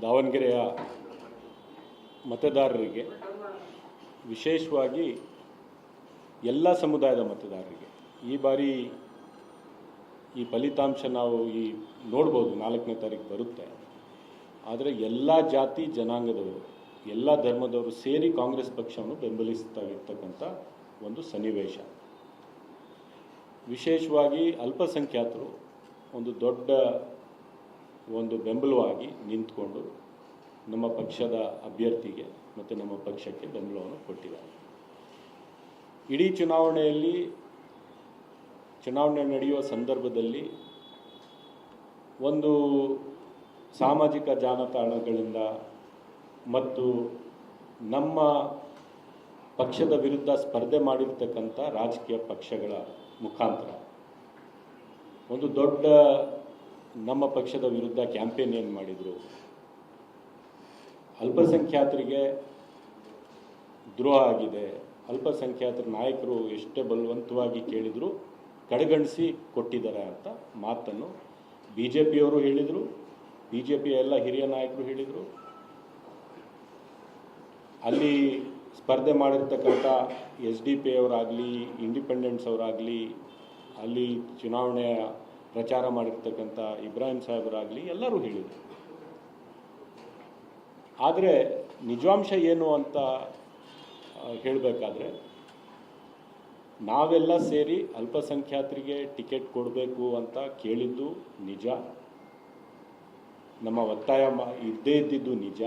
ದಾವಣಗೆರೆಯ ಮತದಾರರಿಗೆ, ವಿಶೇಷವಾಗಿ ಎಲ್ಲ ಸಮುದಾಯದ ಮತದಾರರಿಗೆ ಈ ಬಾರಿ ಈ ಫಲಿತಾಂಶ ನಾವು ನೋಡ್ಬೋದು, 4ನೇ ತಾರೀಕು ಬರುತ್ತೆ. ಆದರೆ ಎಲ್ಲ ಜಾತಿ ಜನಾಂಗದವರು, ಎಲ್ಲ ಧರ್ಮದವರು ಸೇರಿ ಕಾಂಗ್ರೆಸ್ ಪಕ್ಷವನ್ನು ಬೆಂಬಲಿಸ್ತಾ ಇರ್ತಕ್ಕಂಥ ಒಂದು ಸನ್ನಿವೇಶ. ವಿಶೇಷವಾಗಿ ಅಲ್ಪಸಂಖ್ಯಾತರು ಒಂದು ದೊಡ್ಡ ಬೆಂಬಲವಾಗಿ ನಿಂತ್ಕೊಂಡು ನಮ್ಮ ಪಕ್ಷದ ಅಭ್ಯರ್ಥಿಗೆ ಮತ್ತು ನಮ್ಮ ಪಕ್ಷಕ್ಕೆ ಬೆಂಬಲವನ್ನು ಕೊಟ್ಟಿದ್ದಾರೆ. ಇಡೀ ಚುನಾವಣೆ ನಡೆಯುವ ಸಂದರ್ಭದಲ್ಲಿ ಒಂದು ಸಾಮಾಜಿಕ ಜಾಲತಾಣಗಳಿಂದ ಮತ್ತು ನಮ್ಮ ಪಕ್ಷದ ವಿರುದ್ಧ ಸ್ಪರ್ಧೆ ಮಾಡಿರ್ತಕ್ಕಂಥ ರಾಜಕೀಯ ಪಕ್ಷಗಳ ಮುಖಾಂತರ ಒಂದು ದೊಡ್ಡ ನಮ್ಮ ಪಕ್ಷದ ವಿರುದ್ಧ ಕ್ಯಾಂಪೇನ್ ಏನು ಮಾಡಿದರು, ಅಲ್ಪಸಂಖ್ಯಾತರಿಗೆ ದ್ರೋಹ ಆಗಿದೆ, ಅಲ್ಪಸಂಖ್ಯಾತರ ನಾಯಕರು ಎಷ್ಟೇ ಬಲವಂತವಾಗಿ ಕೇಳಿದರೂ ಕಡೆಗಣಿಸಿ ಕೊಟ್ಟಿದ್ದಾರೆ ಅಂತ ಮಾತನ್ನು BJPಯವರು ಹೇಳಿದರು, BJPಯ ಎಲ್ಲ ಹಿರಿಯ ನಾಯಕರು ಹೇಳಿದರು. ಅಲ್ಲಿ ಸ್ಪರ್ಧೆ ಮಾಡಿರ್ತಕ್ಕಂಥ SDP ಅವರಾಗಲಿ, ಇಂಡಿಪೆಂಡೆನ್ಸ್ ಅವರಾಗಲಿ, ಅಲ್ಲಿ ಚುನಾವಣೆಯ ಪ್ರಚಾರ ಮಾಡಿರ್ತಕ್ಕಂಥ ಇಬ್ರಾಹಿಂ ಸಾಹೇಬರಾಗಲಿ ಎಲ್ಲರೂ ಹೇಳಿದರು. ಆದರೆ ನಿಜಾಂಶ ಏನು ಅಂತ ಹೇಳಬೇಕಾದ್ರೆ, ನಾವೆಲ್ಲ ಸೇರಿ ಅಲ್ಪಸಂಖ್ಯಾತರಿಗೆ ಟಿಕೆಟ್ ಕೊಡಬೇಕು ಅಂತ ಕೇಳಿದ್ದು ನಿಜ, ನಮ್ಮ ಒತ್ತಾಯ ಇದ್ದೇ ಇದ್ದಿದ್ದು ನಿಜ,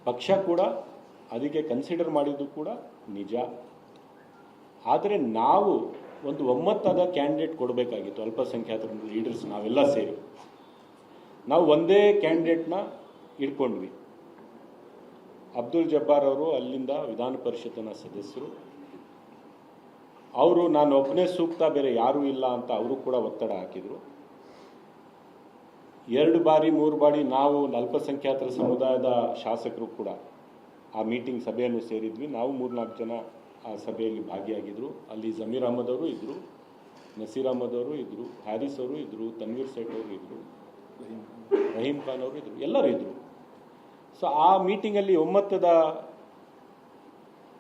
ಪಕ್ಷ ಕೂಡ ಅದಕ್ಕೆ ಕನ್ಸಿಡರ್ ಮಾಡಿದ್ದು ಕೂಡ ನಿಜ. ಆದರೆ ನಾವು ಒಂದು ಒಮ್ಮತದ ಕ್ಯಾಂಡಿಡೇಟ್ ಕೊಡಬೇಕಾಗಿತ್ತು. ಅಲ್ಪಸಂಖ್ಯಾತರ ಲೀಡರ್ಸ್ ನಾವೆಲ್ಲ ಸೇರಿ ನಾವು ಒಂದೇ ಕ್ಯಾಂಡಿಡೇಟ್ನ ಇಟ್ಕೊಂಡ್ವಿ. ಅಬ್ದುಲ್ ಜಬ್ಬಾರ್ ಅವರು ಅಲ್ಲಿಂದ ವಿಧಾನ ಪರಿಷತ್ತಿನ ಸದಸ್ಯರು, ಅವರು ನಾನು ಒಬ್ಬನೇ ಸೂಕ್ತ, ಬೇರೆ ಯಾರೂ ಇಲ್ಲ ಅಂತ ಅವರು ಕೂಡ ಒತ್ತಡ ಹಾಕಿದರು. 2 ಬಾರಿ 3 ಬಾರಿ ನಾವು ಅಲ್ಪಸಂಖ್ಯಾತರ ಸಮುದಾಯದ ಶಾಸಕರು ಕೂಡ ಆ ಮೀಟಿಂಗ್ ಸಭೆಯನ್ನು ಸೇರಿದ್ವಿ. ನಾವು 3-4 ಜನ ಆ ಸಭೆಯಲ್ಲಿ ಭಾಗಿಯಾಗಿದ್ದರು. ಅಲ್ಲಿ ಜಮೀರ್ ಅಹಮದ್ ಅವರು ಇದ್ದರು, ನಸೀರ್ ಅಹಮದ್ ಅವರು ಇದ್ದರು, ಹ್ಯಾರಿಸ್ ಅವರು ಇದ್ದರು, ತನ್ವೀರ್ ಸೇಠ್ ಅವರು ಇದ್ದರು, ರಹೀಂ ಖಾನ್ ಅವರು ಇದ್ದರು, ಎಲ್ಲರೂ ಇದ್ದರು. ಸೊ ಆ ಮೀಟಿಂಗಲ್ಲಿ ಒಮ್ಮತದ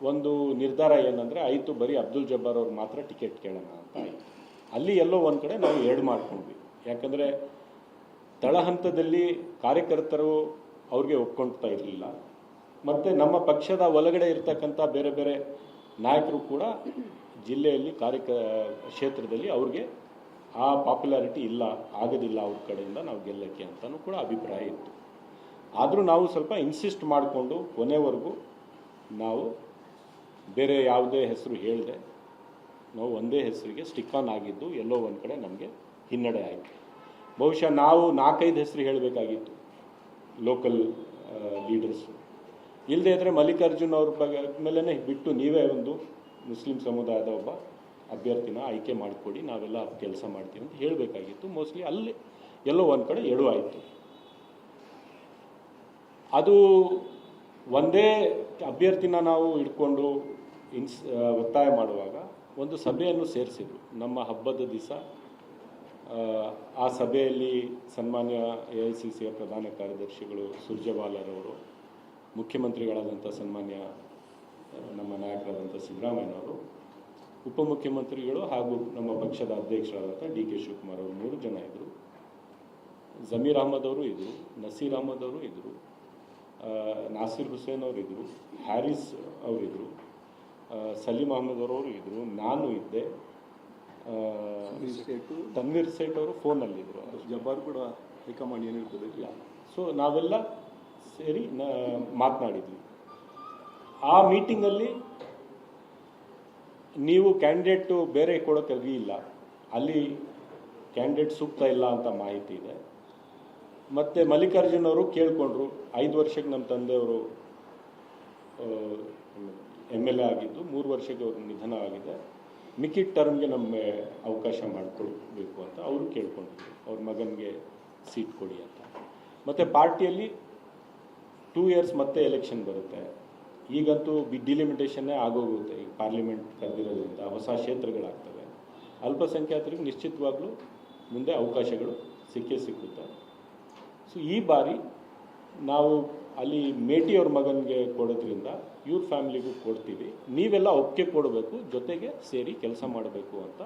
ಒಂದು ನಿರ್ಧಾರ ಏನಂದರೆ ಆಯಿತು, ಬರೀ ಅಬ್ದುಲ್ ಜಬ್ಬಾರ್ ಅವ್ರು ಮಾತ್ರ ಟಿಕೆಟ್ ಕೇಳೋಣ ಅಂತ ಆಯಿತು. ಅಲ್ಲಿ ಎಲ್ಲೋ ಒಂದು ಕಡೆ ನಾವು ಎರಡು ಮಾಡ್ಕೊಂಡ್ವಿ. ಯಾಕಂದರೆ ತಳಹಂತದಲ್ಲಿ ಕಾರ್ಯಕರ್ತರು ಅವ್ರಿಗೆ ಒಪ್ಕೊಳ್ತಾ ಇರಲಿಲ್ಲ, ಮತ್ತು ನಮ್ಮ ಪಕ್ಷದ ಒಳಗಡೆ ಇರ್ತಕ್ಕಂಥ ಬೇರೆ ಬೇರೆ ನಾಯಕರು ಕೂಡ ಜಿಲ್ಲೆಯಲ್ಲಿ ಕ್ಷೇತ್ರದಲ್ಲಿ ಅವ್ರಿಗೆ ಆ ಪಾಪ್ಯುಲಾರಿಟಿ ಆಗೋದಿಲ್ಲ ಅವ್ರ ಕಡೆಯಿಂದ ನಾವು ಗೆಲ್ಲಕ್ಕೆ ಅಂತಲೂ ಕೂಡ ಅಭಿಪ್ರಾಯ ಇತ್ತು. ಆದರೂ ನಾವು ಸ್ವಲ್ಪ ಇನ್ಸಿಸ್ಟ್ ಮಾಡಿಕೊಂಡು ಕೊನೆವರೆಗೂ ನಾವು ಬೇರೆ ಯಾವುದೇ ಹೆಸರು ಹೇಳಿದೆ, ನಾವು ಒಂದೇ ಹೆಸರಿಗೆ ಸ್ಟಿಕ್ ಆನ್ ಆಗಿದ್ದು ಎಲ್ಲೋ ಒಂದು ಕಡೆ ನಮಗೆ ಹಿನ್ನಡೆ ಆಯಿತು. ಬಹುಶಃ ನಾವು 4-5 ಹೆಸರು ಹೇಳಬೇಕಾಗಿತ್ತು ಲೋಕಲ್ ಲೀಡರ್ಸು. ಇಲ್ಲದೇ ಇದ್ದರೆ ಮಲ್ಲಿಕಾರ್ಜುನ್ ಅವ್ರ ಮೇಲೇ ಬಿಟ್ಟು ನೀವೇ ಒಂದು ಮುಸ್ಲಿಂ ಸಮುದಾಯದ ಒಬ್ಬ ಅಭ್ಯರ್ಥಿನ ಆಯ್ಕೆ ಮಾಡಿಕೊಡಿ, ನಾವೆಲ್ಲ ಕೆಲಸ ಮಾಡ್ತೀವಿ ಅಂತ ಹೇಳಬೇಕಾಗಿತ್ತು. ಮೋಸ್ಟ್ಲಿ ಅಲ್ಲಿ ಎಲ್ಲೋ ಒಂದು ಕಡೆ ಎಡು ಆಯಿತು. ಅದು ಒಂದೇ ಅಭ್ಯರ್ಥಿನ ನಾವು ಇಟ್ಕೊಂಡು ಒತ್ತಾಯ ಮಾಡುವಾಗ ಒಂದು ಸಭೆಯನ್ನು ಸೇರಿಸಿದ್ರು ನಮ್ಮ ಹಬ್ಬದ ದಿವಸ. ಆ ಸಭೆಯಲ್ಲಿ ಸನ್ಮಾನ್ಯ AICCಯ ಪ್ರಧಾನ ಕಾರ್ಯದರ್ಶಿಗಳು ಸುರ್ಜೇವಾಲಾರವರು, ಮುಖ್ಯಮಂತ್ರಿಗಳಾದಂಥ ಸನ್ಮಾನ್ಯ ನಮ್ಮ ನಾಯಕರಾದಂಥ ಸಿದ್ದರಾಮಯ್ಯನವರು, ಉಪಮುಖ್ಯಮಂತ್ರಿಗಳು ಹಾಗೂ ನಮ್ಮ ಪಕ್ಷದ ಅಧ್ಯಕ್ಷರಾದಂಥ DK ಶಿವಕುಮಾರ್ ಅವರು 3 ಜನ ಇದ್ದರು. ಜಮೀರ್ ಅಹಮದ್ ಅವರು ಇದ್ದರು, ನಸೀರ್ ಅಹಮದ್ ಅವರು ಇದ್ದರು, ನಾಸಿರ್ ಹುಸೇನ್ ಅವರು ಇದ್ದರು, ಹ್ಯಾರಿಸ್ ಅವರಿದ್ದರು, ಸಲೀಂ ಅಹಮದ್ ಅವರು ಇದ್ದರು, ನಾನು ಇದ್ದೆ, ತನ್ವೀರ್ ಸೇಠ್ ಅವರು ಫೋನಲ್ಲಿದ್ದರು, ಜಬ್ಬಾರ್ ಕೂಡ ಹೈಕಮಾಂಡ್ ಏನಿರ್ತದೆ ಇಲ್ಲ. ಸೊ ನಾವೆಲ್ಲ ಸೇರಿ ಮಾತನಾಡಿದ್ವಿ. ಆ ಮೀಟಿಂಗಲ್ಲಿ ನೀವು ಕ್ಯಾಂಡಿಡೇಟು ಬೇರೆ ಕೊಡೋಕ್ಕೆ ಇಲ್ಲ, ಅಲ್ಲಿ ಕ್ಯಾಂಡಿಡೇಟ್ ಸೂಕ್ತ ಇಲ್ಲ ಅಂತ ಮಾಹಿತಿ ಇದೆ. ಮತ್ತು ಮಲ್ಲಿಕಾರ್ಜುನ್ ಅವರು ಕೇಳಿಕೊಂಡ್ರು, 5 ವರ್ಷಕ್ಕೆ ನಮ್ಮ ತಂದೆಯವರು MLA ಆಗಿದ್ದು, 3 ವರ್ಷಕ್ಕೆ ಅವರು ನಿಧನ ಆಗಿದೆ, ಮಿಕ್ಕಿದ ಟರ್ಮ್ಗೆ ನಮಗೆ ಅವಕಾಶ ಮಾಡಿಕೊಡ್ಬೇಕು ಅಂತ ಅವರು ಕೇಳ್ಕೊಂಡಿದ್ರು, ಅವ್ರ ಮಗನಿಗೆ ಸೀಟ್ ಕೊಡಿ ಅಂತ. ಮತ್ತು ಪಾರ್ಟಿಯಲ್ಲಿ 2 ಇಯರ್ಸ್ ಮತ್ತೆ ಎಲೆಕ್ಷನ್ ಬರುತ್ತೆ. ಈಗಂತೂ ಡಿಲಿಮಿಟೇಷನ್ನೇ ಆಗೋಗುತ್ತೆ. ಈಗ ಪಾರ್ಲಿಮೆಂಟ್ ಕರೆದಿರೋದ್ರಿಂದ ಹೊಸ ಕ್ಷೇತ್ರಗಳಾಗ್ತವೆ. ಅಲ್ಪಸಂಖ್ಯಾತರಿಗೆ ನಿಶ್ಚಿತವಾಗ್ಲೂ ಮುಂದೆ ಅವಕಾಶಗಳು ಸಿಕ್ಕೇ ಸಿಕ್ಕುತ್ತೆ. ಸೊ ಈ ಬಾರಿ ನಾವು ಅಲ್ಲಿ ಮೇಟಿಯವ್ರ ಮಗನಿಗೆ ಕೊಡೋದ್ರಿಂದ ಇವ್ರ ಫ್ಯಾಮಿಲಿಗೂ ಕೊಡ್ತೀವಿ, ನೀವೆಲ್ಲ ಒಪ್ಪಿಗೆ ಕೊಡಬೇಕು, ಜೊತೆಗೆ ಸೇರಿ ಕೆಲಸ ಮಾಡಬೇಕು ಅಂತ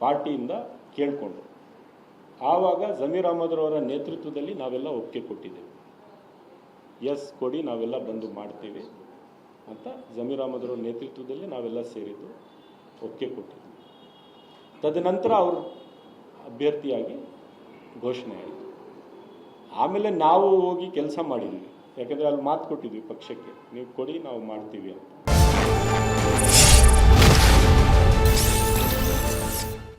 ಪಾರ್ಟಿಯಿಂದ ಕೇಳಿಕೊಂಡು ಆವಾಗ ಜಮೀರ್ ಅಹಮದ್ರವರ ನೇತೃತ್ವದಲ್ಲಿ ನಾವೆಲ್ಲ ಒಪ್ಪಿಗೆ ಕೊಟ್ಟಿದ್ದೇವೆ. ಎಸ್ ಕೊಡಿ, ನಾವೆಲ್ಲ ಬಂದು ಮಾಡ್ತೀವಿ ಅಂತ ಜಮೀರ್ ಅಹಮದ್ರವ್ರ ನೇತೃತ್ವದಲ್ಲಿ ನಾವೆಲ್ಲ ಸೇರಿದ್ದು ಒಪ್ಪಿಗೆ ಕೊಟ್ಟಿದ್ವಿ. ತದನಂತರ ಅವರು ಅಭ್ಯರ್ಥಿಯಾಗಿ ಘೋಷಣೆ ಆಯಿತು. ಆಮೇಲೆ ನಾವು ಹೋಗಿ ಕೆಲಸ ಮಾಡಿದ್ವಿ, ಯಾಕಂದರೆ ಅಲ್ಲಿ ಮಾತು ಕೊಟ್ಟಿದ್ವಿ ಪಕ್ಷಕ್ಕೆ, ನೀವು ಕೊಡಿ ನಾವು ಮಾಡ್ತೀವಿ ಅಂತ.